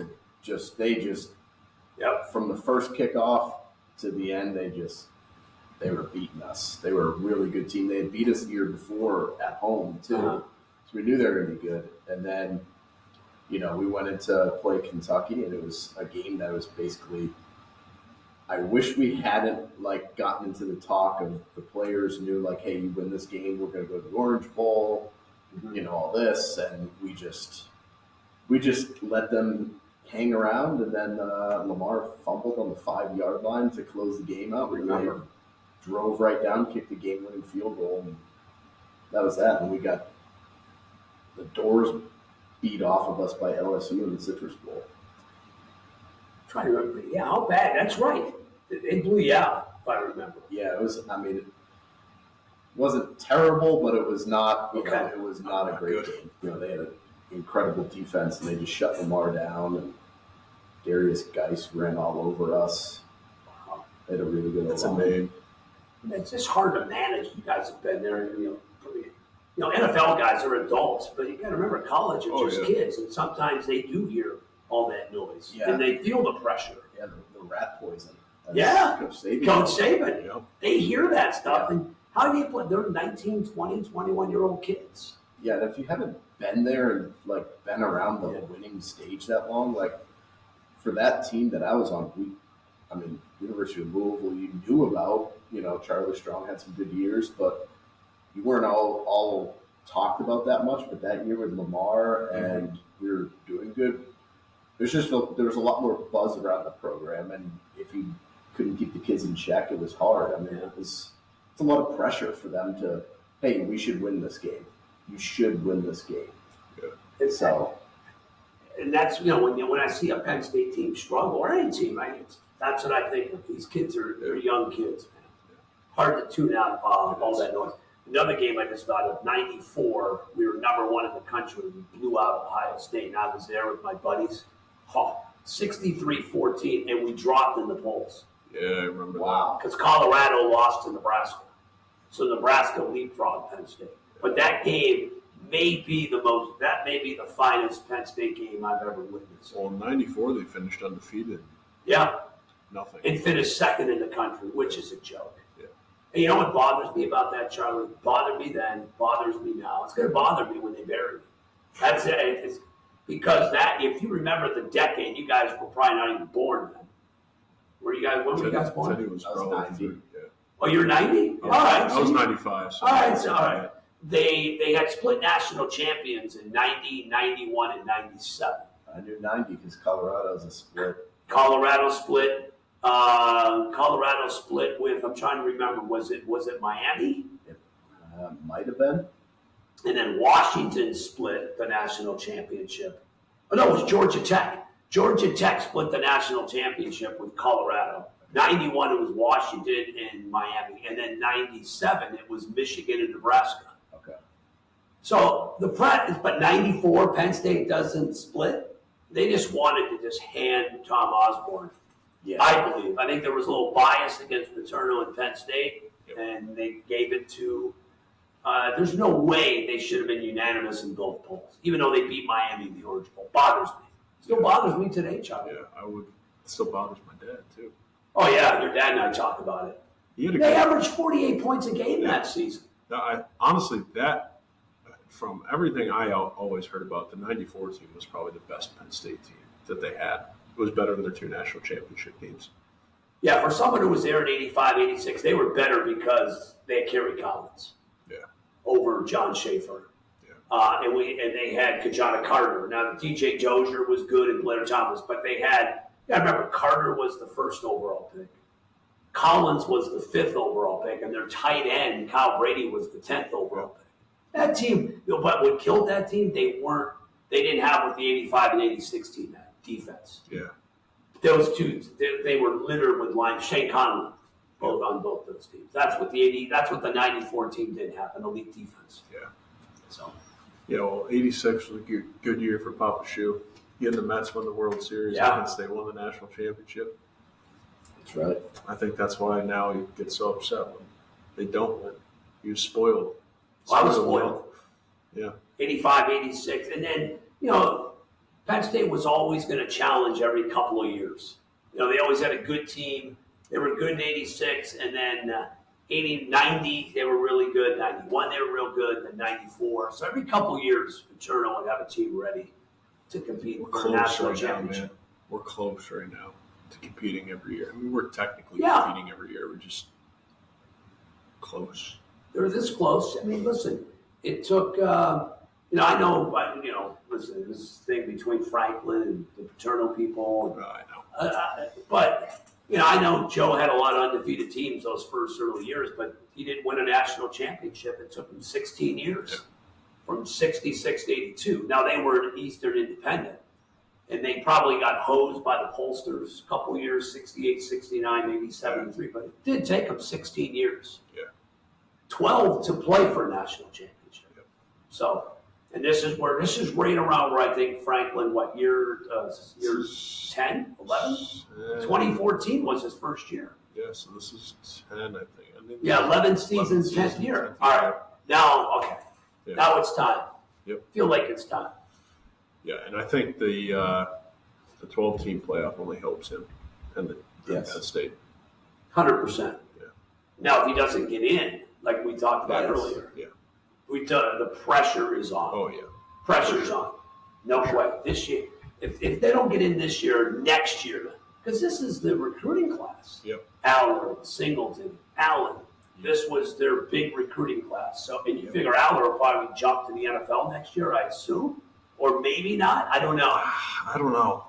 From the first kickoff to the end, they were beating us. They were a really good team. They had beat us the year before at home too, so we knew they were going to be good. And then, we went into play Kentucky, and it was a game that was basically. I wish we hadn't gotten into the talk of the players knew hey, you win this game, we're going to go to the Orange Bowl, all this, and we just let them hang around, and then Lamar fumbled on the 5-yard line to close the game out. We drove right down, kicked the game-winning field goal, and that was that. And we got the doors beat off of us by LSU in the Citrus Bowl. Trying to remember. Yeah, how bad? That's right. They blew you out, if I remember. Yeah, it was. I mean, it wasn't terrible, but it was not. It was not a great game. They had an incredible defense, and they just shut Lamar down. And Darius Geis ran all over us. Wow. They had a really good. That's amazing. It's just hard to manage. You guys have been there. NFL guys are adults, but you got to remember, college are just kids, and sometimes they do hear all that noise, and they feel the pressure. Yeah, the rat poison. Coach Saban. Yeah. They hear that stuff, and how do you play? They're 19, 20, 21-year-old kids. Yeah, and if you haven't been there and been around the winning stage that long, for that team that I was on, University of Louisville, you knew about. Charlie Strong had some good years, but you weren't all talked about that much. But that year with Lamar, and we were doing good. There was a lot more buzz around the program, and if you couldn't keep the kids in check, it was hard. I mean, it's a lot of pressure for them to, hey, we should win this game. You should win this game. Yeah. And that's when I see a Penn State team struggle, or any team, that's what I think of. These kids are young kids, man. Hard to tune out all that noise. Another game I just thought of, 94, we were number 1 in the country. We blew out Ohio State, and I was there with my buddies. 63-14, and we dropped in the polls. Yeah, I remember that. Because Colorado lost to Nebraska. So Nebraska leapfrogged Penn State. But that game may be the finest Penn State game I've ever witnessed. Well, in 94, they finished undefeated. Yeah. Nothing. And finished second in the country, which is a joke. Yeah. And you know what bothers me about that, Charlie? It bothered me then, bothers me now. It's going to bother me when they bury me. That's it. Because if you remember the decade, you guys were probably not even born then. When were you guys born? I was 90. Yeah. Oh, you're 90? Yeah. All right. I was 95. So all right. They had split national champions in 90, 91, and 97. I knew 90 because Colorado's a split. Colorado split with, I'm trying to remember, was it Miami? It might have been. And then Washington split the national championship. Oh, no, it was Georgia Tech. Georgia Tech split the national championship with Colorado. 91, it was Washington and Miami. And then 97, it was Michigan and Nebraska. Okay. So, but 94, Penn State doesn't split. They just wanted to just hand Tom Osborne. Yeah. I believe. I think there was a little bias against Paterno and Penn State. and they gave it to. There's no way they should have been unanimous in both polls, even though they beat Miami in the Orange Bowl. Bothers me. Still bothers me today, Chuck. Yeah, it still bothers my dad too. Oh yeah, your dad and I talk about it. They averaged 48 points a game that season. Honestly, from everything I always heard about, the '94 team was probably the best Penn State team that they had. It was better than their 2 national championship teams. Yeah, for someone who was there in '85, '86, they were better because they had Kerry Collins. Yeah. Over John Schaefer. Yeah. And they had Kajana Carter. Now, DJ Dozier was good and Blair Thomas, but they had, I remember Carter was the 1st overall pick. Collins was the 5th overall pick, and their tight end, Kyle Brady, was the 10th overall pick. That team, but what killed that team, they didn't have what the 85 and 86 team had, defense. Yeah. Those two, they were littered with line. Shane Conlon, on both those teams. That's what the '94 team didn't have, an elite defense. Yeah. So. Yeah, well, '86 was a good year for Papa Shu. He and the Mets won the World Series. Yeah. Once they won the national championship. That's right. I think that's why now he gets so upset when they don't win. He was spoiled. I was spoiled. Yeah. 85, 86. And then, Penn State was always going to challenge every couple of years. They always had a good team. They were good in 86, and then 80, 90, they were really good. 91, they were real good. Then 94. So every couple of years, Paterno would have a team ready to compete for a national championship. Man. We're close right now to competing every year. I mean, we're technically competing every year. We're just close. They're this close. I mean, listen, it took, I know, listen, this thing between Franklin and the Paterno people. I know. But, I know Joe had a lot of undefeated teams those first early years, but he didn't win a national championship. It took him 16 years, from 66 to 82. Now, they were an Eastern Independent, and they probably got hosed by the pollsters a couple years, 68, 69, maybe 73, but it did take them 16 years. Yeah. 12 to play for a national championship. Yep. So, and this is right around where I think Franklin, year 10, 11? 2014 was his first year. Yeah, so this is 10, I think. 11 seasons, 10th year. All right. Now, okay. Yeah. Now it's time. Yep. Feel like it's time. Yeah, and I think the 12-team playoff only helps him and the Penn State. 100%. Yeah. Now, if he doesn't get in, like we talked about earlier, the pressure is on. Oh, yeah. Pressure's on. No way. This year, if they don't get in this year, next year, because this is the recruiting class. Yep. Aller, Singleton, Allen. This was their big recruiting class. So, and you figure Aller will probably jump to the NFL next year, I assume, or maybe not. I don't know. I don't know.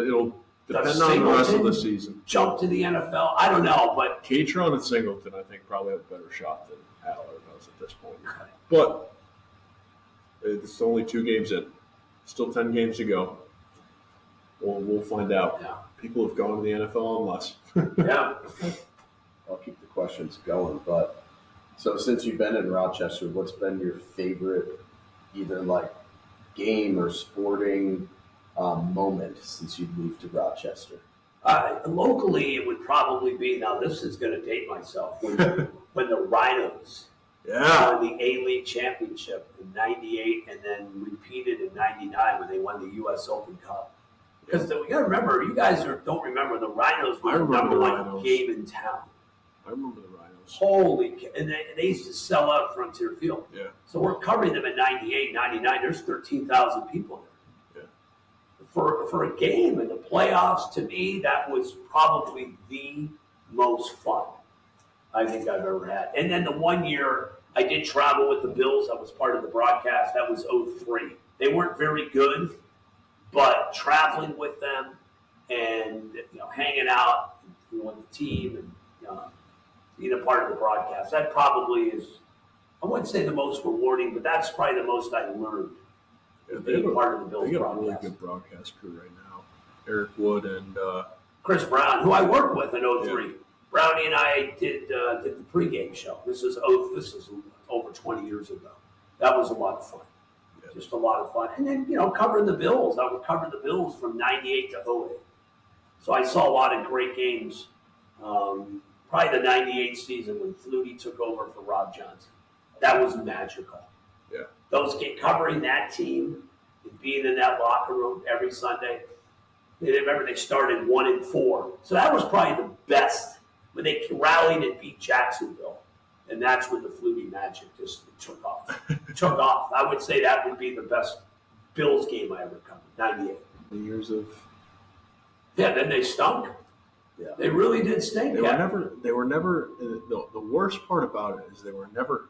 It'll depend on the rest of the season. Jump to the NFL. I don't know, but Catron and Singleton, I think, probably have a better shot than Aller does at this point. But it's only 2 games in. Still 10 games to go. We'll find out. Yeah. People have gone to the NFL unless. Yeah. I'll keep the questions going. But so since you've been in Rochester, what's been your favorite either game or sporting moment since you moved to Rochester? Locally, it would probably be, now this is going to date myself, when the Rhinos won the A-League championship in 98 and then repeated in 99 when they won the U.S. Open Cup. Because you got to remember, you guys don't remember, the Rhinos were the number one game in town. I remember the Rhinos. And they used to sell out Frontier Field. Yeah. So we're covering them in 98, 99. There's 13,000 people there. Yeah. For a game in the playoffs, to me, that was probably the most fun I think I've ever had. And then the one year I did travel with the Bills. I was part of the broadcast. That was 03. They weren't very good, but traveling with them and hanging out with the team and being a part of the broadcast, that probably is, I wouldn't say the most rewarding, but that's probably the most I learned. Being part of the Bills broadcast. They got a really good broadcast crew right now. Eric Wood and Chris Brown, who I worked with in 03. Yeah. Brownie and I did the pregame show. This is over 20 years ago. That was a lot of fun. Yeah. Just a lot of fun. And then, covering the Bills. I would cover the Bills from 98 to 08. So I saw a lot of great games. probably the 98 season when Flutie took over for Rob Johnson. That was magical. Yeah. Covering that team and being in that locker room every Sunday. Remember, they started 1-4. So that was probably the best when they rallied and beat Jacksonville. And that's when the Flutie magic just took off. I would say that would be the best Bills game I ever covered, 98. The years of... Yeah, then they stunk. Yeah. They really did stink. They were never, the worst part about it is they were never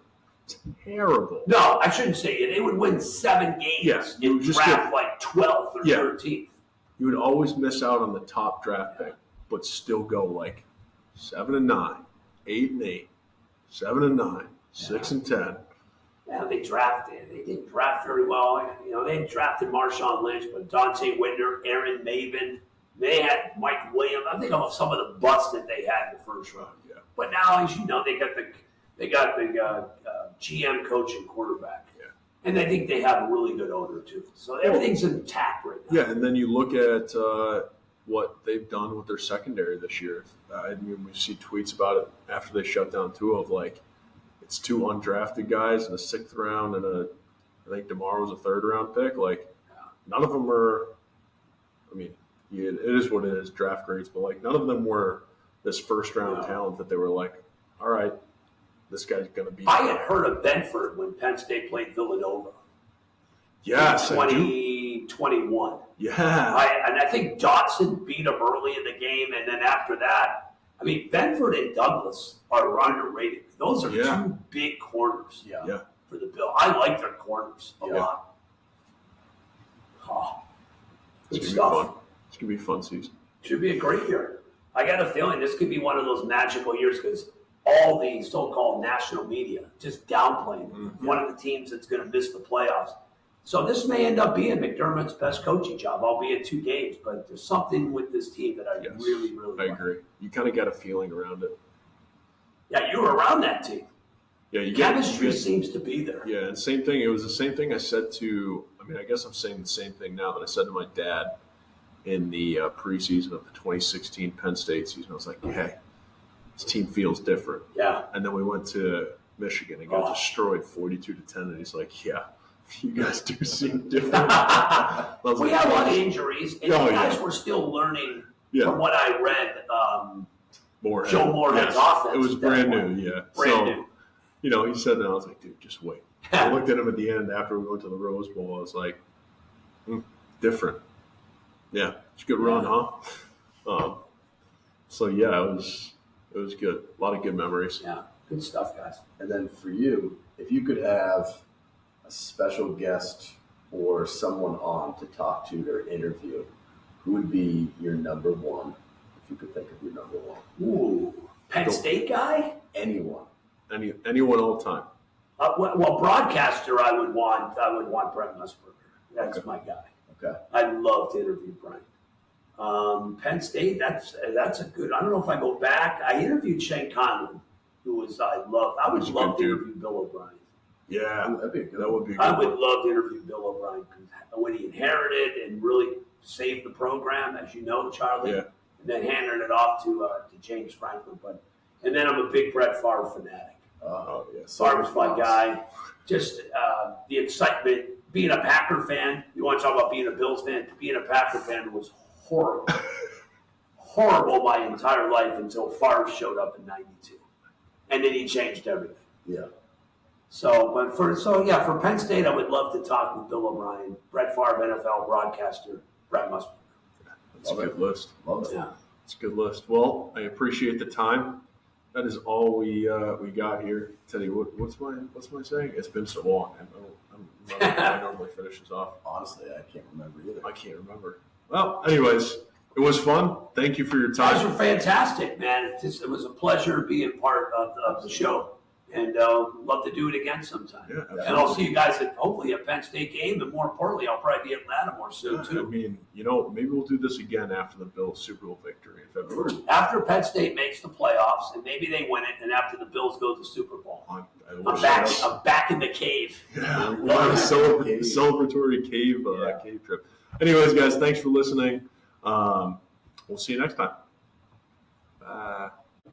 terrible. No, I shouldn't say it. They would win 7 games and draft like 12th or 13th. You would always miss out on the top draft pick, but still go like 7-9, 8-8, 7-9, 6-10. Yeah, they didn't draft very well. They drafted Marshawn Lynch, but Dante Winder, Aaron Maven. They had Mike Williams. I think of some of the busts that they had in the first round. Yeah. But now, as you know, they got the GM coach and quarterback. Yeah. And I think they have a really good owner too. So everything's intact right now. Yeah, and then you look at what they've done with their secondary this year. We see tweets about it after they shut down Tua of like it's 2 undrafted guys in the 6th round and I think tomorrow's a 3rd round pick. Like none of them are. I mean. It is what it is, draft grades, but like none of them were this first-round talent that they were like, all right, this guy's going to be. I had heard of Benford when Penn State played Villanova. Yes, 2021. Yeah. And I think Dotson beat him early in the game, and then after that, I mean, Benford and Douglas are underrated. Those are 2 big corners for the Bill. I like their corners a lot. Oh, it's going to be fun. It's going to be a fun season. Should be a great year. I got a feeling this could be one of those magical years because all the so-called national media just downplaying one of the teams that's going to miss the playoffs. So this may end up being McDermott's best coaching job, albeit 2 games. But there's something with this team that I really like. I agree. You kind of got a feeling around it. Yeah, you were around that team. Yeah, chemistry seems to be there. Yeah, and same thing. It was the same thing I said to. I mean, I guess I'm saying the same thing now that I said to my dad in the preseason of the 2016 Penn State season. I was like, hey, this team feels different. Yeah. And then we went to Michigan and got destroyed 42-10. And he's like, yeah, you guys do seem different. We had a lot of injuries, and you guys were still learning from what I read. Joe Moorhead's offense. It was brand new, Brand new. He said that. I was like, dude, just wait. I looked at him at the end after we went to the Rose Bowl. I was like, different. Yeah, it's a good run, huh? It was good. A lot of good memories. Yeah, good stuff, guys. And then for you, if you could have a special guest or someone on to talk to or interview, who would be your number one? If you could think of your number one. Ooh, Penn State guy? Anyone. Anyone all the time. Well, broadcaster, I would want Brent Musburger. That's my guy. Okay. I'd love to interview Brian. Penn State, that's a good. I don't know if I go back. I interviewed Shane Conlon, who was I would love to interview Bill O'Brien. Yeah, that'd be good. That would be. I would love to interview Bill O'Brien when he inherited and really saved the program, as you know, Charlie. Yeah. And then handing it off to James Franklin, and then I'm a big Brett Favre fanatic. Oh yeah, Favre's my guy. Just the excitement. Being a Packer fan, you want to talk about being a Bills fan, being a Packer fan was horrible. Horrible my entire life until Favre showed up in 92. And then he changed everything. Yeah. For Penn State, I would love to talk with Bill O'Brien, Brett Favre, NFL broadcaster, Brett Musburger. That's a good list. Love it. Yeah. It's a good list. Well, I appreciate the time. That is all we got here. Teddy, what's my saying? It's been so long. I normally finish this off. Honestly, I can't remember either. I can't remember. Well, anyways, it was fun. Thank you for your time. You guys were fantastic, man. It was a pleasure being part of the show. And love to do it again sometime. Yeah, absolutely. And I'll see you guys at hopefully a Penn State game, and more importantly, I'll probably be at Lattimore soon too. I mean, maybe we'll do this again after the Bills Super Bowl victory in February. After Penn State makes the playoffs, and maybe they win it, and after the Bills go to the Super Bowl, I'm back in the cave. Yeah, we'll have a celebratory cave trip. Anyways, guys, thanks for listening. We'll see you next time. Bye.